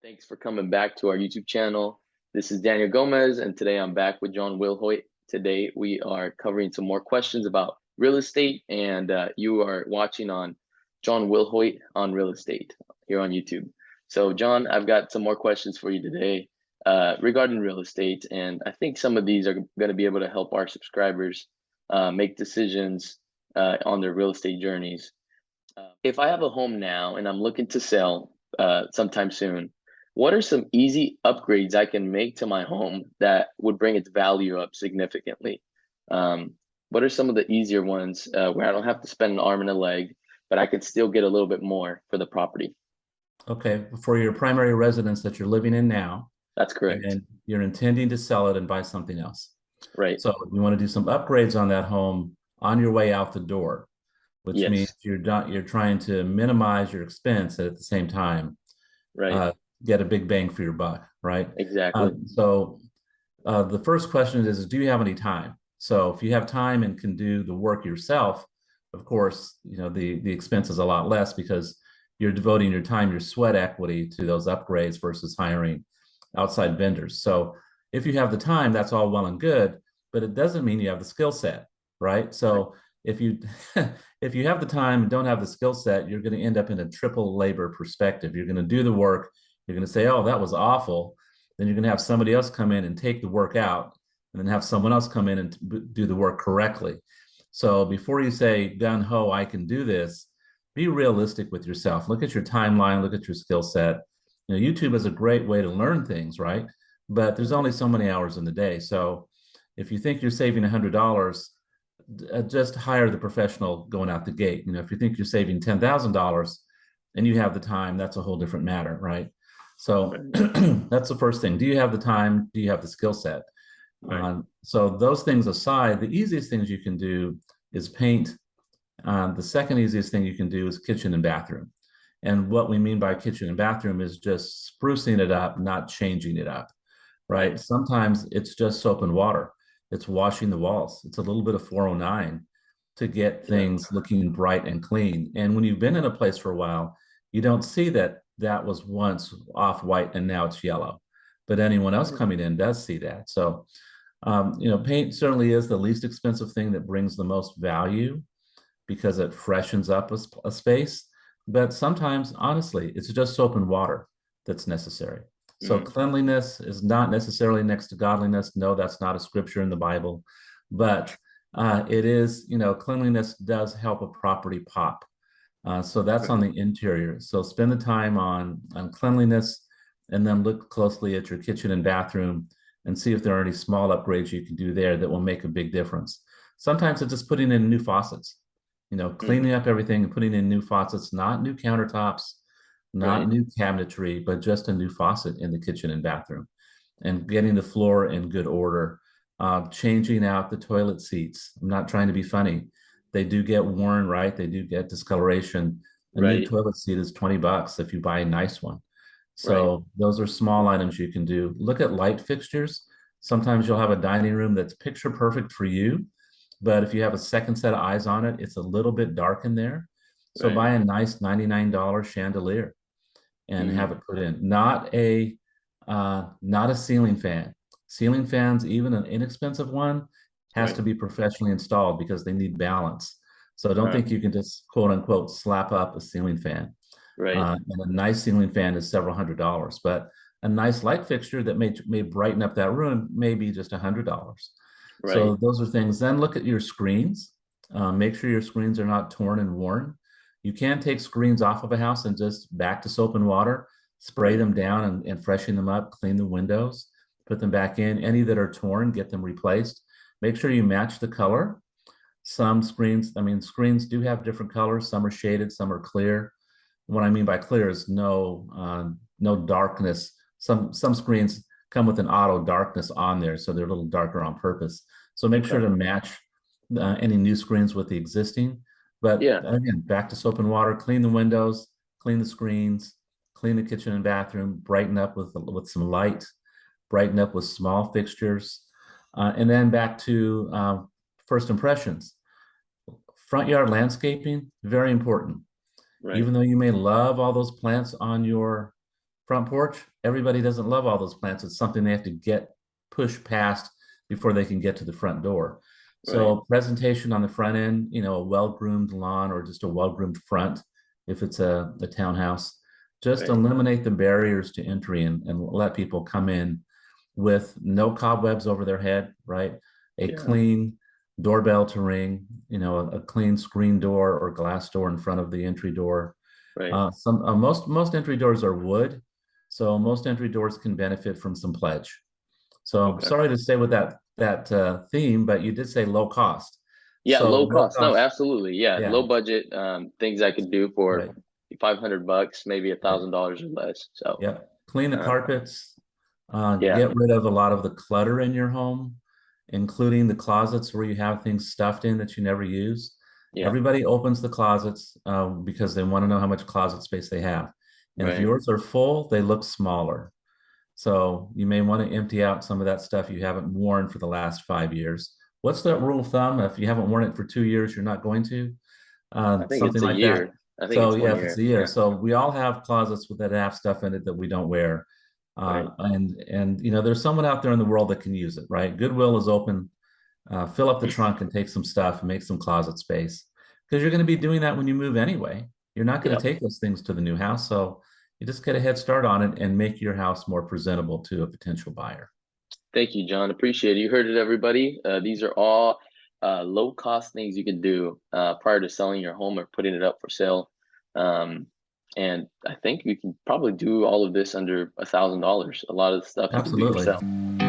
Thanks for coming back to our YouTube channel. This is Daniel Gomez, and today I'm back with John Wilhoit. Today we are covering some more questions about real estate, and you are watching on John Wilhoit on real estate here on YouTube. So, John, I've got some more questions for you today regarding real estate, and I think some of these are going to be able to help our subscribers make decisions on their real estate journeys. If I have a home now and I'm looking to sell sometime soon, what are some easy upgrades I can make to my home that would bring its value up significantly? Um, what are some of the easier ones where I don't have to spend an arm and a leg, but I can still get a little bit more for the property? Okay, for your primary residence that you're living in now, That's correct. and you're intending to sell it and buy something else. Right. So you want to do some upgrades on that home on your way out the door, which means Yes. you're trying to minimize your expense and at the same time Right. uh, get a big bang for your buck, right? Exactly. The first question is, do you have any time? So if you have time and can do the work yourself, of course, the expense is a lot less because you're devoting your time, your sweat equity to those upgrades versus hiring outside vendors. So if you have the time, that's all well and good, but it doesn't mean you have the skill set, right? Right. So if you if you have the time and don't have the skill set, you're going to end up in a triple labor perspective. You're going to do the work, you're going to say, "Oh, that was awful." Then you're going to have somebody else come in and take the work out, and then have someone else come in and do the work correctly. So before you say gun ho, I can do this, be realistic with yourself. Look at your timeline, look at your skill set. YouTube is a great way to learn things, right? But there's only so many hours in the day. So if you think you're saving $100, just hire the professional going out the gate. If you think you're saving $10,000 and you have the time, that's a whole different matter, right? So Right. that's the first thing. Do you have the time? Do you have the skill set? Right. So those things aside, the easiest things you can do is paint. The second easiest thing you can do is kitchen and bathroom. And what we mean by kitchen and bathroom is just sprucing it up, not changing it up, right? Right. Sometimes it's just soap and water. It's washing the walls. It's a little bit of 409 to get Yep. things looking bright and clean. And when you've been in a place for a while, you don't see that that was once off white and now it's yellow. But anyone else Right. coming in does see that. So, paint certainly is the least expensive thing that brings the most value because it freshens up a space. But sometimes, honestly, it's just soap and water that's necessary. So Mm. cleanliness is not necessarily next to godliness. No, that's not a scripture in the Bible, but it is, cleanliness does help a property pop. So that's on Right. the interior. So spend the time on cleanliness and then look closely at your kitchen and bathroom and see if there are any small upgrades you can do there that will make a big difference. Sometimes it's just putting in new faucets, Mm. cleaning up everything and putting in new faucets, not new countertops, not Right. new cabinetry, but just a new faucet in the kitchen and bathroom and getting the floor in good order. Changing out the toilet seats. I'm not trying to be funny. They do get worn, right? They do get discoloration. A new Right. toilet seat is $20 if you buy a nice one. Right. So those are small items you can do. Look at light fixtures. Sometimes you'll have a dining room that's picture perfect for you, but if you have a second set of eyes on it, it's a little bit dark in there. So Right. buy a nice $99 chandelier and have Mm. it put in. Not a ceiling fan. Ceiling fans, even an inexpensive one, has Right. to be professionally installed because they need balance. So don't Uh, think you can just quote unquote slap up a ceiling fan. right. And a nice ceiling fan is several $100s, but a nice light fixture that may brighten up that room may be just $100. Right. So those are things. Then look at your screens. Make sure your screens are not torn and worn. You can take screens off of a house and just back to soap and water, spray Right. them down and freshen them up, clean the windows, put them back in. Any that are torn, get them replaced. Make sure you match the color. Some screens, I mean, screens do have different colors. Some are shaded, some are clear. What I mean by clear is no darkness. Some screens come with an auto darkness on there, so they're a little darker on purpose. So make sure Okay. to match any new screens with the existing. But Yeah. again, back to soap and water. Clean the windows, clean the screens, clean the kitchen and bathroom. Brighten up with some light. Brighten up with small fixtures, and then back to first impressions. Front yard landscaping, very important. Right. Even though you may love all those plants on your front porch. Everybody doesn't love all those plants. It's something they have to get pushed past before they can get to the front door. Right. So presentation on the front end, a well-groomed lawn or just a well-groomed front, if it's a townhouse, just Right. eliminate the barriers to entry and let people come in with no cobwebs over their head, right? A Yeah. clean doorbell to ring, a clean screen door or glass door in front of the entry door. Right. Some most entry doors are wood, so most entry doors can benefit from some pledge. So Okay. sorry to stay with that theme, but you did say low cost. Yeah, So low low cost. No, cost, absolutely. Yeah, yeah, low budget. Things I could do for right, $500, maybe right, $1,000 or less. So, yeah. Clean the um, carpets, yeah, get rid of a lot of the clutter in your home, including the closets where you have things stuffed in that you never use. yeah, Everybody opens the closets because they want to know how much closet space they have. And if right. yours are full, they look smaller. So you may want to empty out some of that stuff you haven't worn for the last 5 years. What's that rule of thumb? If you haven't worn it for 2 years, you're not going to, I think something it's a like that. year. I think So it's yeah, one if it's year. a year, Yeah, so we all have closets that have stuff in it that we don't wear. right. And there's someone out there in the world that can use it, right? Goodwill is open. Fill up the trunk and take some stuff and make some closet space because you're going to be doing that when you move anyway. You're not going to Yep. take those things to the new house, so you just get a head start on it and make your house more presentable to a potential buyer. Thank you, John. Appreciate it. You heard it, everybody. These are all low cost things you can do prior to selling your home or putting it up for sale. Um, and I think you can probably do all of this under $1,000. A lot of the stuff you can do Absolutely. yourself.